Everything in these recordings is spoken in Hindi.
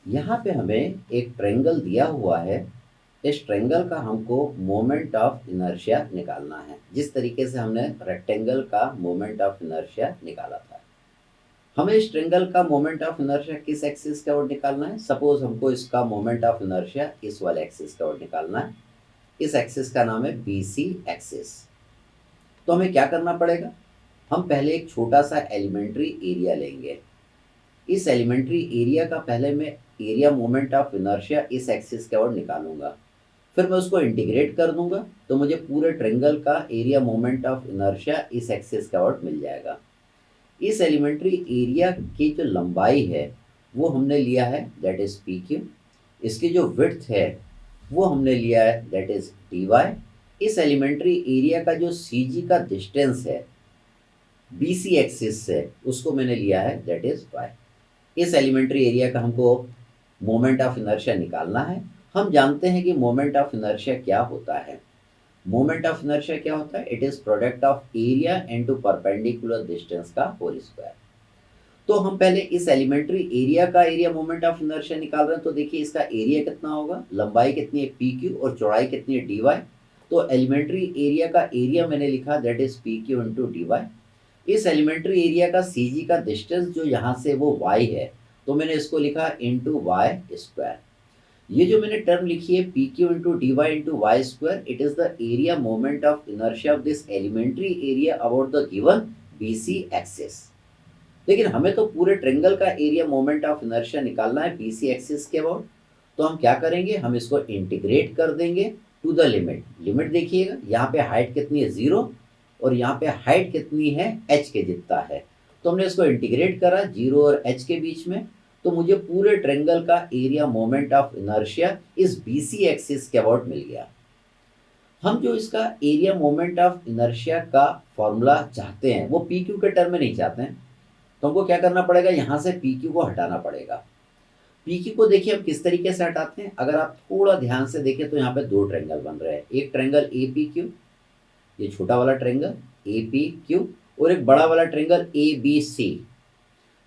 यहाँ पे हमें एक ट्रायंगल दिया हुआ है। इस ट्रायंगल का हमको मोमेंट ऑफ इनर्शिया निकालना है, जिस तरीके से हमने रेक्टेंगल का मोमेंट ऑफ इनर्शिया निकाला था। हमें इस ट्रायंगल का मोमेंट ऑफ इनर्शिया किस एक्सिस का ओर निकालना है? सपोज हमको इसका मोमेंट ऑफ इनर्शिया इस वाले एक्सिस का ओर निकालना है। इस एक्सिस का नाम है BC एक्सिस। तो हमें क्या करना पड़ेगा? हम पहले एक छोटा सा एलिमेंट्री एरिया लेंगे। इस एलिमेंट्री एरिया का पहले मैं एरिया मोमेंट ऑफ इनर्शिया इस एक्सिस के ओर निकालूंगा, फिर मैं उसको इंटीग्रेट कर दूंगा तो मुझे पूरे ट्रायंगल का एरिया मोमेंट ऑफ इनर्शिया इस एक्सिस के ओर मिल जाएगा। इस एलिमेंट्री एरिया की जो लंबाई है वो हमने लिया है, दैट इज PQ। इसकी जो विड्थ है वो हमने लिया है, दैट इज DY। इस एलिमेंट्री एरिया का जो CG का डिस्टेंस है BC एक्सिस से, उसको मैंने लिया है, दैट इज Y। इस एलिमेंट्री एरिया का हमको मोमेंट ऑफ इनर्शिया निकालना है। हम जानते हैं कि मोमेंट ऑफ इनर्शिया क्या होता है। मोमेंट ऑफ इनर्शिया क्या होता है? It is product of area into perpendicular distance का होल स्क्वायर। तो हम पहले इस एलिमेंट्री एरिया का एरिया मोमेंट ऑफ इनर्शिया निकाल रहे हैं। तो देखिए इसका एरिया कितना होगा, लंबाई कितनी है PQ और चौड़ाई कितनी है DY। तो एलिमेंट्री एरिया का एरिया मैंने लिखा, that is PQ into DY। इस एलिमेंट्री एरिया का CG का डिस्टेंस जो यहाँ से वो Y है, तो मैंने इसको लिखा इंटू वाई स्क्वायर। ये जो मैंने टर्म लिखी है PQ into DY into y square, it is the area moment of inertia of this elementary area about the given BC axis. लेकिन हमें तो पूरे ट्रायंगल का एरिया मोमेंट ऑफ इनर्शिया निकालना है BC एक्सिस के अबाउट। तो हम क्या करेंगे, हम इसको इंटीग्रेट कर देंगे टू द लिमिट। लिमिट देखिएगा, यहाँ पे हाइट कितनी है 0 और यहाँ पे हाइट कितनी है h के जितना है। तो हमने इसको इंटीग्रेट करा 0 और h के बीच में, तो मुझे पूरे ट्रायंगल का एरिया मोमेंट ऑफ इनर्शिया इस BC एक्सिस के अबाउट मिल गया। हम जो इसका एरिया मोमेंट ऑफ इनर्शिया का फॉर्मूला चाहते हैं वो PQ के टर्म में नहीं चाहते हैं। तो हमको क्या करना पड़ेगा, यहाँ से PQ को हटाना पड़ेगा। PQ को देखिए हम किस तरीके से हटाते हैं। अगर आप थोड़ा ध्यान से देखें तो यहाँ पे दो ट्रायंगल बन रहे हैं। एक ट्रायंगल APQ, ये छोटा वाला ट्रायंगल APQ, और एक बड़ा वाला ट्रायंगल ABC।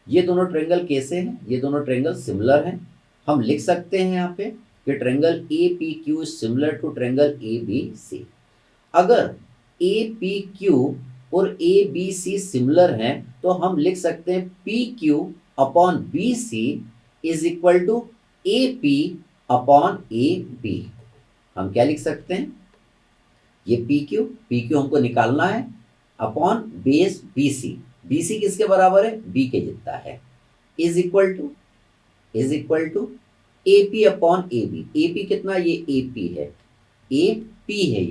ये दोनों ट्रायंगल कैसे हैं? ये दोनों ट्रायंगल सिमिलर हैं। हम लिख सकते हैं यहाँ पे कि triangle APQ is similar to triangle ABC। अगर APQ और ABC सिमिलर हैं तो हम लिख सकते हैं PQ upon BC is equal to AP upon AB। हम क्या लिख सकते हैं, ये PQ हमको निकालना है अपॉन बेस BC। BC किसके बराबर है? B के जितना है। Is equal to AP upon AB। AP कितना? ये AP है, AP है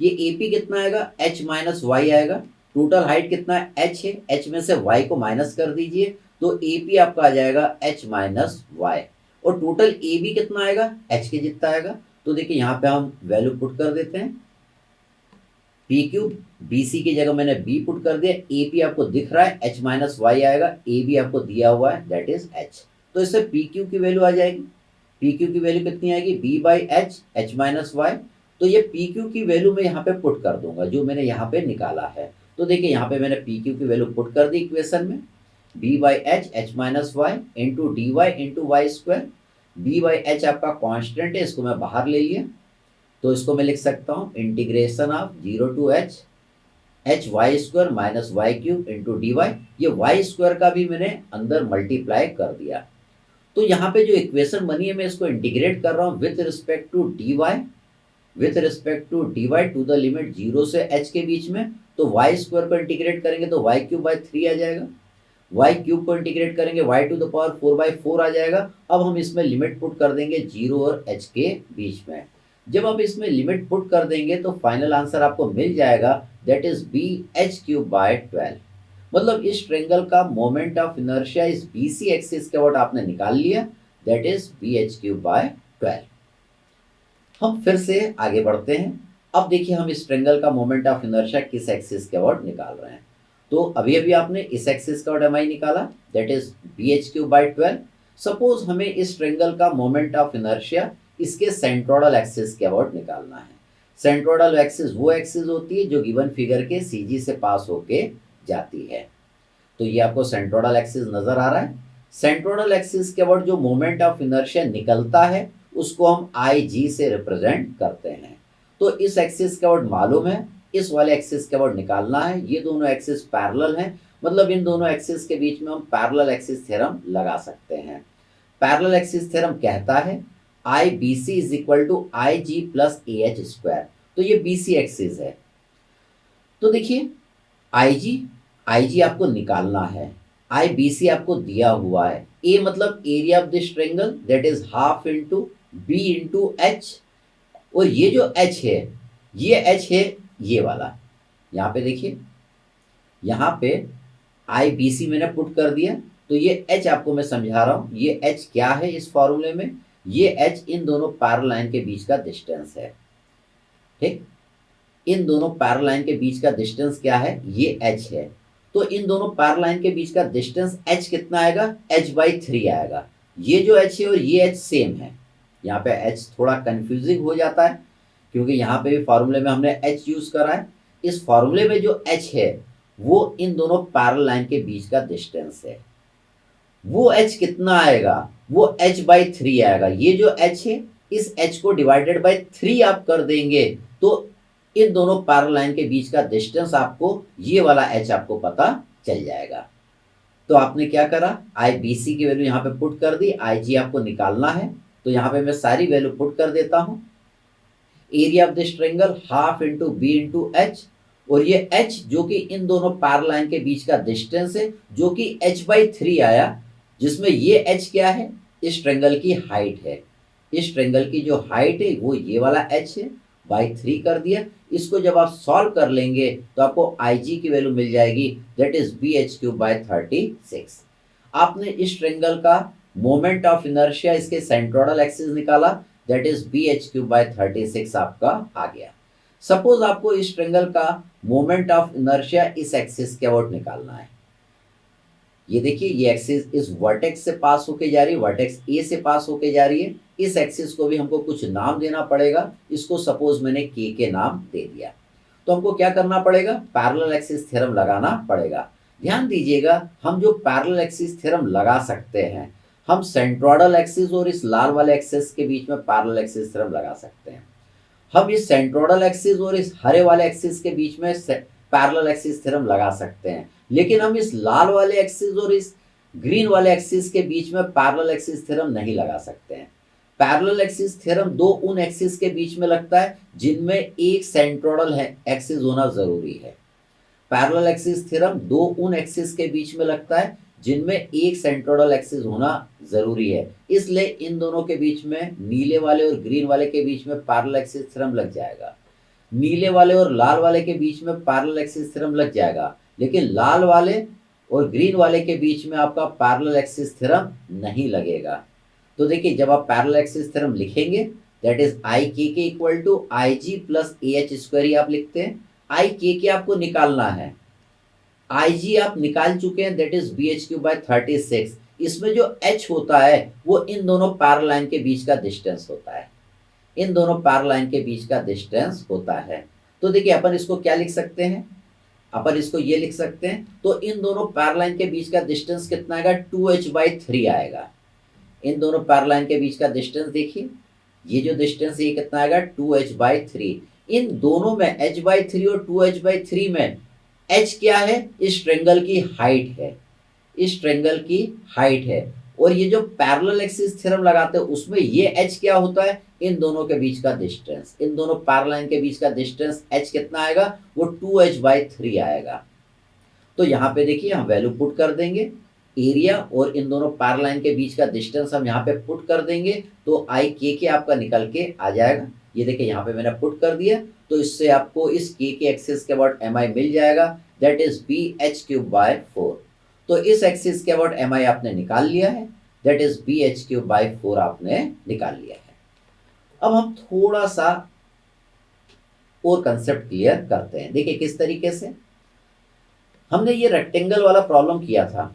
ये AP कितना आएगा? H माइनस वाई आएगा। टोटल हाइट कितना है? H है, H में से Y को माइनस कर दीजिए तो AP आपका आ जाएगा H माइनस वाई। और टोटल AB कितना आएगा? H के जितना आएगा। तो देखिए यहाँ पे हम वैल्यू पुट कर देते हैं। PQ BC की जगह मैंने B पुट कर दिया। AP आपको दिख रहा है H माइनस वाई आएगा, AB आपको दिया हुआ है, दैट इज H। तो इससे PQ की वैल्यू आ जाएगी। PQ की वैल्यू कितनी आएगी? B by h, H minus y. तो ये PQ की वैल्यू मैं यहाँ पे पुट कर दूंगा जो मैंने यहाँ पे निकाला है। तो देखिए यहाँ पे मैंने PQ की वैल्यू पुट कर दी इक्वेशन में, B by h, H minus y into DY into y square. B by h आपका कॉन्स्टेंट है, इसको मैं बाहर ले लिया तो इसको मैं लिख सकता हूँ integration of 0 to H y square minus y cube into DY। ये वाई स्क्वायर का भी मैंने अंदर मल्टीप्लाई कर दिया। तो यहाँ पे जो इक्वेशन बनी है मैं इसको इंटीग्रेट कर रहा हूँ with respect to dy to the limit 0 से h के बीच में। तो वाई स्क्वायर को इंटीग्रेट करेंगे तो वाई क्यूब बाई 3 आ जाएगा। वाई क्यूब को इंटीग्रेट करेंगे वाई टू द पावर 4/4 आ जाएगा। अब हम इसमें लिमिट पुट कर देंगे 0 और h के बीच में। जब आप इसमें लिमिट पुट कर देंगे तो फाइनल आंसर आपको मिल जाएगा, दैट इज BH³/12। मतलब इस ट्रायंगल का मोमेंट ऑफ इनर्शिया इस BC एक्सिस के अबाउट आपने निकाल लिया, दैट इज BH³/12। हम फिर से आगे बढ़ते हैं। अब देखिए हम इस ट्रायंगल का मोमेंट ऑफ इनर्शिया किस एक्सिस के अबाउट निकाल रहे हैं। तो अभी अभी आपने इस एक्सिस का अबाउट MI निकाला, दैट इज BH³/12। सपोज हमें इस ट्रायंगल का मोमेंट ऑफ इनर्शिया इसके सेंट्रोइडल एक्सिस के अबाउट निकालना है। सेंट्रोइडल एक्सिस वो एक्सिस होती है जो गिवन फिगर के CG से पास होके जाती है। तो ये आपको सेंट्रोइडल एक्सिस नजर आ रहा है। सेंट्रोइडल एक्सिस के अबाउट जो मोमेंट ऑफ इनर्शिया निकलता है उसको हम आई जी से रिप्रेजेंट करते हैं। तो इस एक्सिस के अबाउट मालूम है, इस वाले एक्सिस के अबाउट निकालना है। ये दोनों एक्सिस पैरेलल हैं, मतलब इन दोनों एक्सिस के बीच में हम पैरेलल एक्सिस थ्योरम लगा सकते हैं। पैरेलल एक्सिस थ्योरम कहता है I B C is equal to I G plus A H square. तो ये बी सी एक्सिस है। तो देखिए आई जी आपको निकालना है, आई बी सी आपको दिया हुआ है। ए मतलब area of this triangle that is half into b into h, और ये जो एच है, ये एच है ये वाला। यहाँ पे देखिए, यहाँ पे आई बी सी मैंने पुट कर दिया। तो ये एच आपको मैं समझा रहा हूँ, ये एच क्या है इस फॉर्मूले में, ये एच इन दोनों पैरेलल लाइन के बीच का डिस्टेंस है। ठीक, इन दोनों पैरेलल लाइन के बीच का डिस्टेंस क्या है, ये एच है। तो इन दोनों पैरेलल लाइन के बीच का डिस्टेंस एच कितना आएगा, एच बाई थ्री आएगा। ये जो एच है और ये एच सेम है। यहाँ पे एच थोड़ा कंफ्यूजिंग हो जाता है क्योंकि यहाँ पे भी फॉर्मूले में हमने एच यूज करा है। इस फॉर्मूले में जो एच है वो इन दोनों पैरेलल लाइन के बीच का डिस्टेंस है। वो एच कितना आएगा, वो एच बाई थ्री आएगा। ये जो एच है, इस एच को डिवाइडेड बाई थ्री आप कर देंगे तो इन दोनों पैरेलल लाइन के बीच का डिस्टेंस आपको, ये वाला एच आपको पता चल जाएगा। तो आपने क्या करा, आई बी सी की वैल्यू यहाँ पे पुट कर दी, आई जी आपको निकालना है। तो यहाँ पे मैं सारी वैल्यू पुट कर देता हूँ। Area of this triangle half into b into h, और ये एच जो कि इन दोनों पैरेलल लाइन के बीच का डिस्टेंस है, जो कि एच बाई थ्री आया, जिसमें ये एच क्या है, इस ट्रायंगल की हाइट है। इस ट्रायंगल की जो हाइट है वो ये वाला एच है, बाई थ्री कर दिया। इसको जब आप सॉल्व कर लेंगे तो आपको आई जी की वैल्यू मिल जाएगी, that is b h cube by 36। आपने इस ट्रायंगल का मोमेंट ऑफ इनर्शिया इसके सेंट्रोइडल एक्सिस निकाला, that is b h cube by 36 आपका आ गया। सपोज आपको इस ट्रायंगल का मोमेंट ऑफ इनर्शिया इस एक्सिस के अबाउट निकालना है। ये देखिए, ये एक्सिस इस वर्टेक्स से पास होके जा रही है, वर्टेक्स ए से पास होके जा रही है। इस एक्सिस को भी हमको कुछ नाम देना पड़ेगा। इसको सपोज मैंने के नाम दे दिया। तो हमको क्या करना पड़ेगा, पैरेलल एक्सिस थ्योरम लगाना पड़ेगा। ध्यान दीजिएगा, हम जो पैरेलल एक्सिस थ्योरम लगा सकते हैं, हम सेंट्रोइडल एक्सिस और इस लाल वाले एक्सिस के बीच में पैरेलल एक्सिस थ्योरम लगा सकते हैं। हम इस सेंट्रोइडल एक्सिस और इस हरे वाले एक्सिस के बीच में पैरेलल एक्सिस थ्योरम लगा सकते हैं, लेकिन हम इस लाल वाले एक्सिस और इस ग्रीन वाले एक्सिस के बीच में पैरेलल एक्सिस थ्योरम नहीं लगा सकते हैं। पैरेलल एक्सिस थ्योरम दो उन एक्सिस के बीच में लगता है जिनमें एक सेंट्रोइडल है एक्सिस होना जरूरी है। पैरेलल एक्सिस थ्योरम दो उन एक्सिस के बीच में लगता है जिनमें एक सेंट्रोइडल एक्सिस होना जरूरी है। इसलिए इन दोनों के बीच में, नीले वाले और ग्रीन वाले के बीच में पैरेलल एक्सिस थ्योरम लग जाएगा। नीले वाले और लाल वाले के बीच में पैरेलल एक्सिस थ्योरम लग जाएगा, लेकिन लाल वाले और ग्रीन वाले के बीच में आपका पैरेलल एक्सिस थ्योरम नहीं लगेगा। तो देखिए, जब आप पैरेलल एक्सिस थ्योरम लिखेंगे, that is I K equal to I G plus A H square, ही आप लिखते हैं। आई के आपको निकालना है, आई जी आप निकाल चुके हैं, that is b h cube by 36। इसमें जो एच होता है वो इन दोनों पैरेलल लाइन के बीच का डिस्टेंस होता है, इन दोनों पैरेलल लाइन के बीच का डिस्टेंस होता है। तो देखिए, अपन इसको क्या लिख सकते हैं, अपन इसको ये लिख सकते हैं। तो इन दोनों पैरेलल लाइन के बीच का डिस्टेंस कितना आएगा, 2h/3 आएगा। इन दोनों पैरेलल लाइन के बीच का डिस्टेंस देखिए, ये जो डिस्टेंस ये कितना आएगा, 2h/3। इन दोनों में h/3 और 2h/3 में h क्या है, इस ट्रायंगल की हाइट है, इस ट्रायंगल की हाइट है। और ये जो पैरेलल एक्सिस थ्योरम लगाते हैं उसमें ये h क्या होता है, इन दोनों के बीच का डिस्टेंस, इन दोनों पैरेलल लाइन के बीच का डिस्टेंस h कितना आएगा, वो 2h/3 आएगा। तो यहाँ पे देखिए, हम वैल्यू पुट कर देंगे, एरिया और इन दोनों पैरेलल लाइन के बीच का डिस्टेंस हम यहाँ पे पुट कर देंगे, तो आई के आपका निकल के आ जाएगा। ये देखिए, यहाँ पे मैंने पुट कर दिया, तो इससे आपको इस के एक्सिस के अबाउट एम आई मिल जाएगा, that is b h cube by 4। तो इस एक्सिस के अबाउट एम आई आपने निकाल लिया है, that is b h cube by 4 आपने निकाल लिया है। अब हम थोड़ा सा और कंसेप्ट क्लियर करते हैं। देखिए किस तरीके से हमने ये रेक्टेंगल वाला प्रॉब्लम किया था।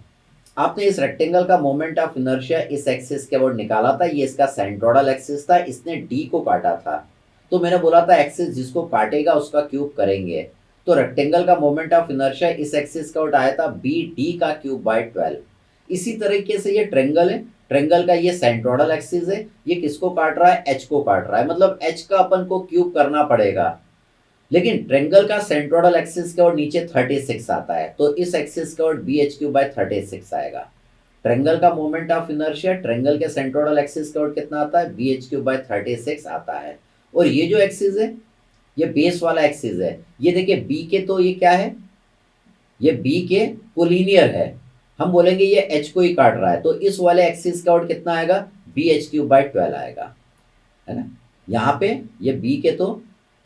आपने इस रेक्टेंगल का मोमेंट ऑफ इनर्शिया इस एक्सिस के अबाउट निकाला था, ये इसका सेंट्रोइडल एक्सिस था, इसने डी को काटा था। तो मैंने बोला था एक्सिस जिसको काटेगा उसका क्यूब करेंगे। तो रेक्टेंगल का मोमेंट ऑफ इनर्शिया इस एक्सिस का अबाउट आया था बी डी का क्यूब बाय 12। इसी तरीके से ये ट्रेंगल है, ट्रेंगल का ये सेंट्रोइडल एक्सिस है, ये किसको काट रहा है, एच को काट रहा है, मतलब एच का अपन को क्यूब करना पड़ेगा। लेकिन ट्रेंगल का सेंट्रोइडल एक्सिस के और नीचे 36 आता है, तो इस एक्सिस का और बी एच क्यूब बाय 36 आएगा। ट्रेंगल का मोमेंट ऑफ इनर्शिया ट्रेंगल के सेंट्रोइडल एक्सिस का और कितना आता है, बी एच क्यूब बाय 36 आता है। और ये जो एक्सिस है ये बेस वाला एक्सिस है, ये देखिए बी के, तो ये क्या है, ये बी के कोलिनियर है, हम बोलेंगे ये एच को ही काट रहा है, तो इस वाले एक्सिस का और कितना आएगा, बी एच क्यूब बाय 12 आएगा, है ना। यहाँ पे ये बी के तो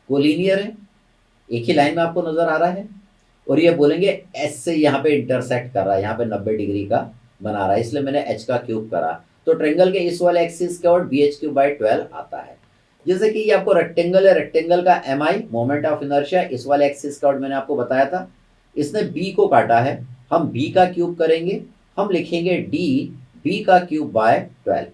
कोलिनियर है, एक ही लाइन में आपको नजर आ रहा है, और ये बोलेंगे एच से यहाँ पे इंटरसेक्ट कर रहा है, यहाँ पे 90 डिग्री का बना रहा है, इसलिए मैंने एच का क्यूब करा। तो ट्रेंगल के इस वाले एक्सिस का और बी एच क्यूब बाय 12 आता है। जैसे कि ये आपको रेक्टेंगल है, रेक्टेंगल का M I moment of inertia इस वाले एक्सिस का और मैंने आपको बताया था, इसने बी को काटा है, हम बी का क्यूब करेंगे, हम लिखेंगे डी बी का क्यूब बाय 12।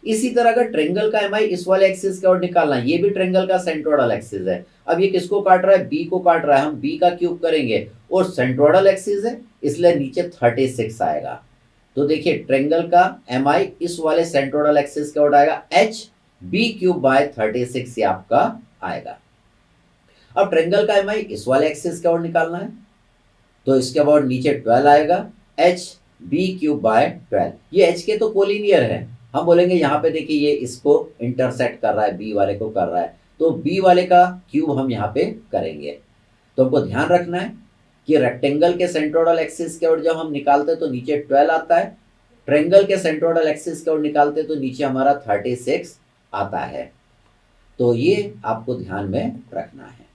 इसी तरह का ट्रेंगल का एमआई इस वाले एक्सिस का और निकालना, ये भी ट्रेंगल का सेंट्रोइडल एक्सिस है। अब ये किसको काट रहा है, बी को काट रहा है, हम बी का क्यूब करेंगे और सेंट्रोइडल एक्सिस है इसलिए नीचे 36 आएगा। तो देखिए ट्रेंगल का एमआई इस वाले सेंट्रोइडल एक्सिस का और आएगा एच बी क्यूब बाय 36 ये आपका आएगा। अब ट्रेंगल का एमआई इस वाले एक्सिस का और निकालना है, तो इसके बाद नीचे 12 आएगा, एच बी क्यूब बाय 12। ये एच के तो कोलिनियर है, हम बोलेंगे यहाँ पे देखिए ये इसको इंटरसेक्ट कर रहा है, बी वाले को कर रहा है, तो बी वाले का क्यूब हम यहाँ पे करेंगे। तो हमको ध्यान रखना है कि रेक्टेंगल के सेंट्रोइडल एक्सिस के और जब हम निकालते हैं तो नीचे 12 आता है, ट्रेंगल के सेंट्रोइडल एक्सिस के और निकालते हैं तो नीचे हमारा 36 आता है। तो ये आपको ध्यान में रखना है।